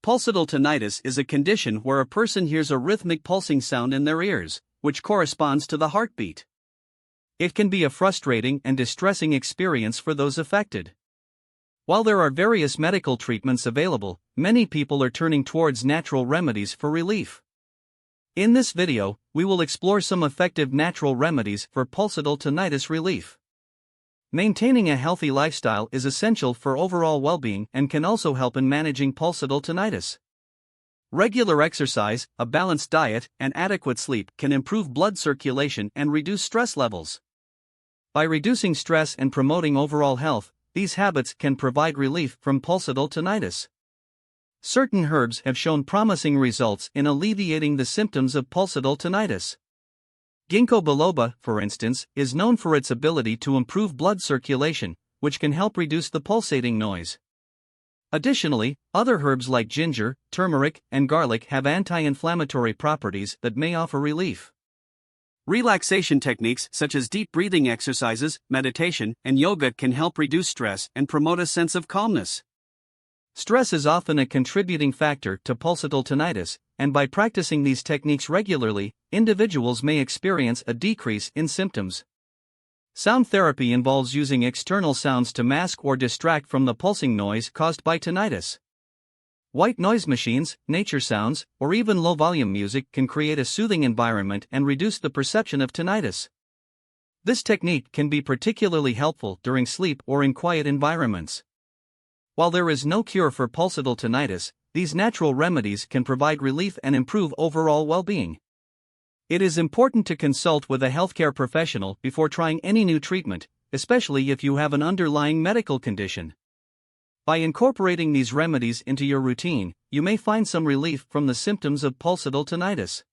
Pulsatile tinnitus is a condition where a person hears a rhythmic pulsing sound in their ears, which corresponds to the heartbeat. It can be a frustrating and distressing experience for those affected. While there are various medical treatments available, many people are turning towards natural remedies for relief. In this video, we will explore some effective natural remedies for pulsatile tinnitus relief. Maintaining a healthy lifestyle is essential for overall well-being and can also help in managing pulsatile tinnitus. Regular exercise, a balanced diet, and adequate sleep can improve blood circulation and reduce stress levels. By reducing stress and promoting overall health, these habits can provide relief from pulsatile tinnitus. Certain herbs have shown promising results in alleviating the symptoms of pulsatile tinnitus. Ginkgo biloba, for instance, is known for its ability to improve blood circulation, which can help reduce the pulsating noise. Additionally, other herbs like ginger, turmeric, and garlic have anti-inflammatory properties that may offer relief. Relaxation techniques such as deep breathing exercises, meditation, and yoga can help reduce stress and promote a sense of calmness. Stress is often a contributing factor to pulsatile tinnitus, and by practicing these techniques regularly, individuals may experience a decrease in symptoms. Sound therapy involves using external sounds to mask or distract from the pulsing noise caused by tinnitus. White noise machines, nature sounds, or even low-volume music can create a soothing environment and reduce the perception of tinnitus. This technique can be particularly helpful during sleep or in quiet environments. While there is no cure for pulsatile tinnitus, these natural remedies can provide relief and improve overall well-being. It is important to consult with a healthcare professional before trying any new treatment, especially if you have an underlying medical condition. By incorporating these remedies into your routine, you may find some relief from the symptoms of pulsatile tinnitus.